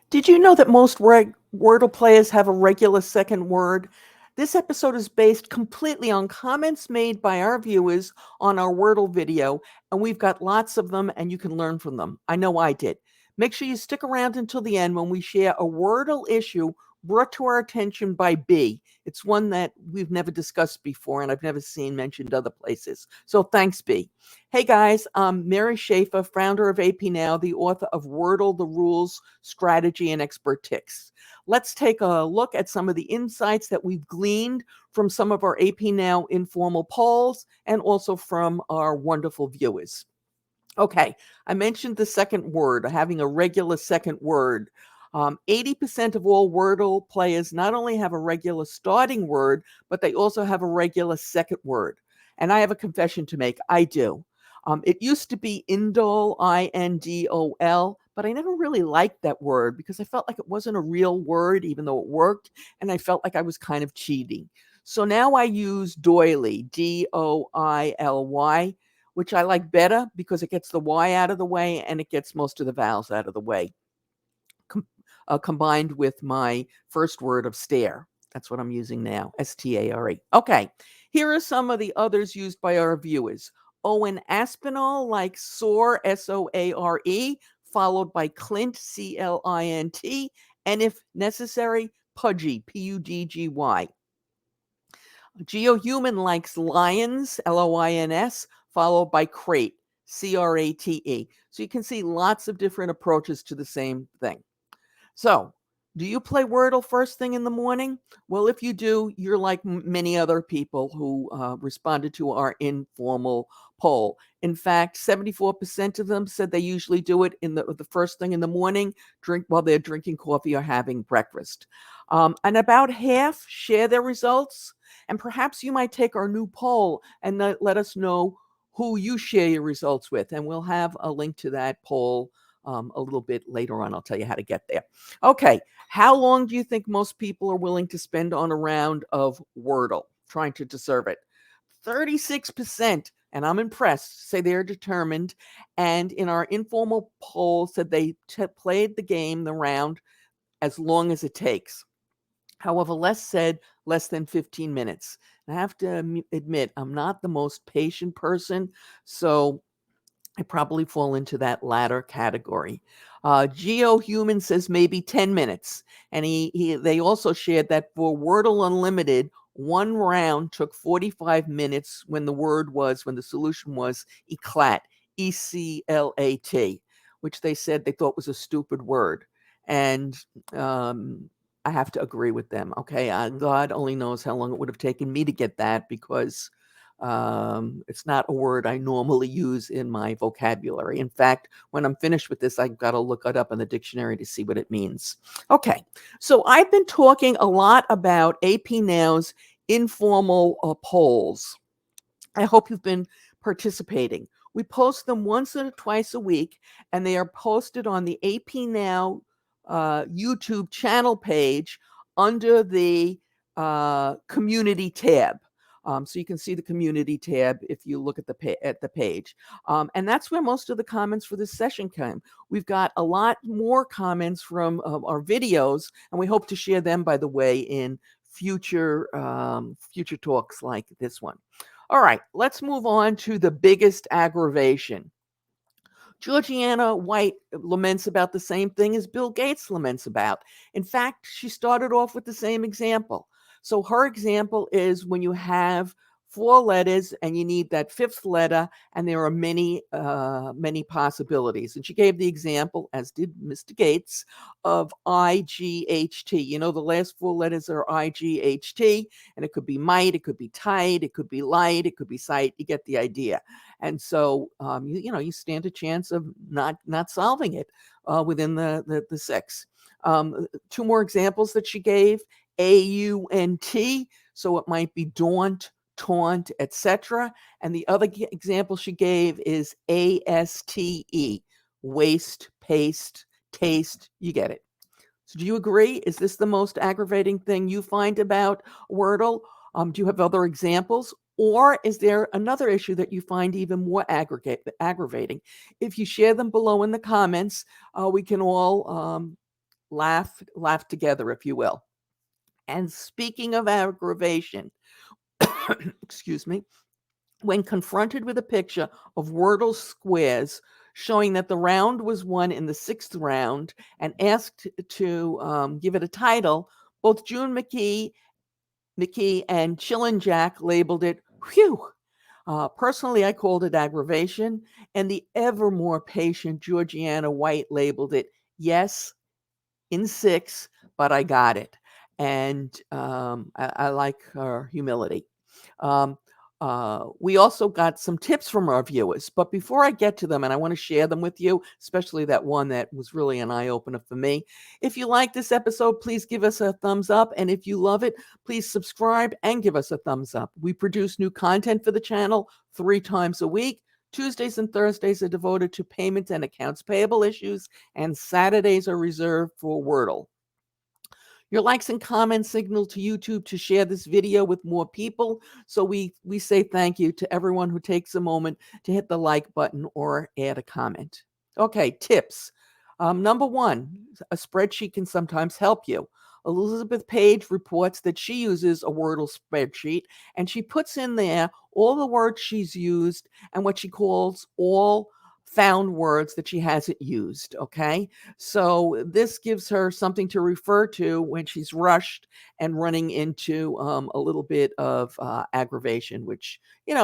Did you know that most Wordle players have a regular second word? This episode is based completely on comments made by our viewers on our Wordle video, and we've got lots of them, and you can learn from them. I know I did. Make sure you stick around until the end when we share a Wordle issue brought to our attention by B. It's one that we've never discussed before, and I've never seen mentioned other places. So thanks, B. Hey guys, I'm Mary Schaefer, founder of AP Now, the author of Wordle, the Rules, Strategy, and Expert Ticks. Let's take a look at some of the insights that we've gleaned from some of our AP Now informal polls and also from our wonderful viewers. Okay, I mentioned the second word, having a regular second word. 80% of all Wordle players not only have a regular starting word, but they also have a regular second word. And I have a confession to make. I do. It used to be indol, Indol, but I never really liked that word because I felt like it wasn't a real word, even though it worked, and I felt like I was kind of cheating. So now I use doily, Doily, which I like better because it gets the Y out of the way and it gets most of the vowels out of the way, combined with my first word of stare. That's what I'm using now, Stare. Okay, here are some of the others used by our viewers. Owen Aspinall, like soar, Soare, followed by Clint, Clint, and if necessary, pudgy, Pudgy. GeoHuman likes lions, Loins, followed by crate, Crate. So you can see lots of different approaches to the same thing. So, do you play Wordle first thing in the morning? Well, if you do, you're like many other people who responded to our informal poll. In fact, 74% of them said they usually do it in the first thing in the morning, drink while they're drinking coffee or having breakfast. And about half share their results. And perhaps you might take our new poll and let us know who you share your results with. And we'll have a link to that poll a little bit later on. I'll tell you how to get there. Okay, how long do you think most people are willing to spend on a round of Wordle trying to deserve it? 36%, and I'm impressed, say they're determined. And in our informal poll, said they played the game, the round, as long as it takes. However, less said less than 15 minutes. And I have to admit, I'm not the most patient person, so I probably fall into that latter category. GeoHuman says maybe 10 minutes. And they also shared that for Wordle Unlimited, one round took 45 minutes when the solution was eclat, Eclat, which they said they thought was a stupid word. And I have to agree with them. Okay. God only knows how long it would have taken me to get that because it's not a word I normally use in my vocabulary. In fact, when I'm finished with this, I've got to look it up in the dictionary to see what it means. Okay, so I've been talking a lot about AP Now's informal polls. I hope you've been participating. We post them once or twice a week, and they are posted on the AP Now YouTube channel page under the community tab. So you can see the community tab if you look at the page. And that's where most of the comments for this session came. We've got a lot more comments from our videos, and we hope to share them, by the way, in future talks like this one. All right, let's move on to the biggest aggravation. Georgiana White laments about the same thing as Bill Gates laments about. In fact, she started off with the same example. So her example is when you have four letters and you need that fifth letter, and there are many possibilities. And she gave the example, as did Mr. Gates, of IGHT. You know, the last four letters are IGHT, and it could be might, it could be tight, it could be light, it could be sight. You get the idea. And so, you stand a chance of not solving it within the six. Two more examples that she gave: AUNT, so it might be daunt, taunt, etc. And the other example she gave is ASTE, waste, paste, taste. You get it. So do you agree? Is this the most aggravating thing you find about Wordle? Do you have other examples? Or is there another issue that you find even more aggravating? If you share them below in the comments, we can all laugh together, if you will. And speaking of aggravation, excuse me, when confronted with a picture of Wordle squares showing that the round was won in the 6th round and asked to give it a title, both June McKee and Chillin' Jack labeled it "Whew." Personally, I called it aggravation, and the ever more patient Georgiana White labeled it "Yes, in 6, but I got it." And I like her humility. Um, we also got some tips from our viewers, but before I get to them, and I want to share them with you, especially that one that was really an eye opener for me. If you like this episode, please give us a thumbs up. And if you love it, please subscribe and give us a thumbs up. We produce new content for the channel 3 times a week. Tuesdays and Thursdays are devoted to payment and accounts payable issues, and Saturdays are reserved for Wordle. Your likes and comments signal to YouTube to share this video with more people. So we say thank you to everyone who takes a moment to hit the like button or add a comment. Okay, tips. Number 1, a spreadsheet can sometimes help you. Elizabeth Page reports that she uses a Wordle spreadsheet, and she puts in there all the words she's used and what she calls all found words that she hasn't used. Okay. So this gives her something to refer to when she's rushed and running into a little bit of aggravation, which,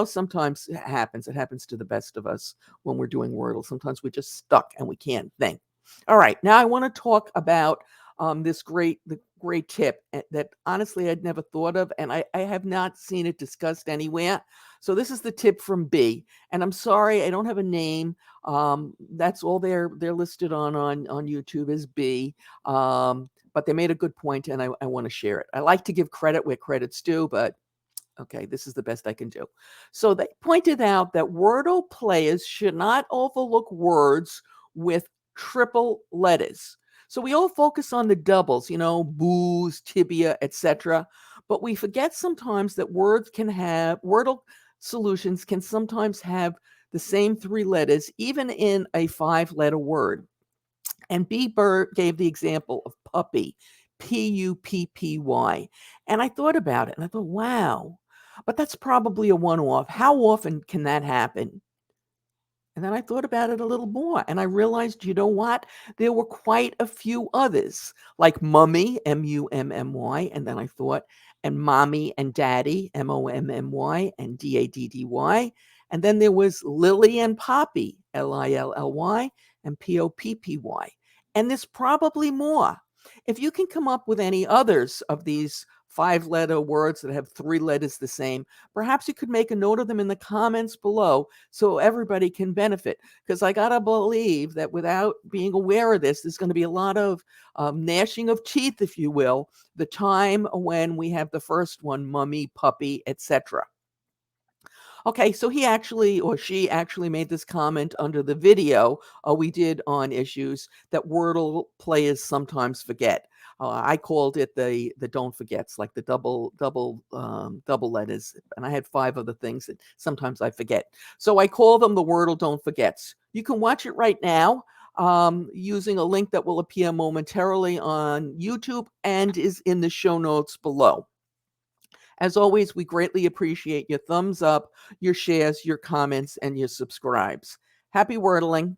sometimes happens. It happens to the best of us when we're doing Wordle. Sometimes we're just stuck and we can't think. All right. Now I want to talk about the great tip that honestly I'd never thought of, and I have not seen it discussed anywhere. So this is the tip from B, and I'm sorry I don't have a name. That's all they're listed on YouTube is B. But they made a good point, and I want to share it. I like to give credit where credit's due, but okay, this is the best I can do. So they pointed out that Wordle players should not overlook words with triple letters. So we all focus on the doubles, booze, tibia, etc. But we forget sometimes that Wordle solutions can sometimes have the same 3 letters, even in a 5-letter word. And B. Bird gave the example of puppy, Puppy. And I thought about it and I thought, wow, but that's probably a one-off. How often can that happen? And then I thought about it a little more and I realized, you know what? There were quite a few others, like mummy, Mummy. And then I thought, and mommy and daddy, Mommy, and Daddy. And then there was Lily and Poppy, Lilly, and Poppy. And there's probably more. If you can come up with any others of these 5-letter words that have 3 letters the same, perhaps you could make a note of them in the comments below so everybody can benefit. Because I got to believe that without being aware of this, there's going to be a lot of gnashing of teeth, if you will, the time when we have the first one, mummy, puppy, etc. Okay, so he actually or she actually made this comment under the video we did on issues that Wordle players sometimes forget. I called it the don't forgets, like the double letters, and I had 5 other things that sometimes I forget. So I call them the Wordle don't forgets. You can watch it right now using a link that will appear momentarily on YouTube and is in the show notes below. As always, we greatly appreciate your thumbs up, your shares, your comments, and your subscribes. Happy Wordling!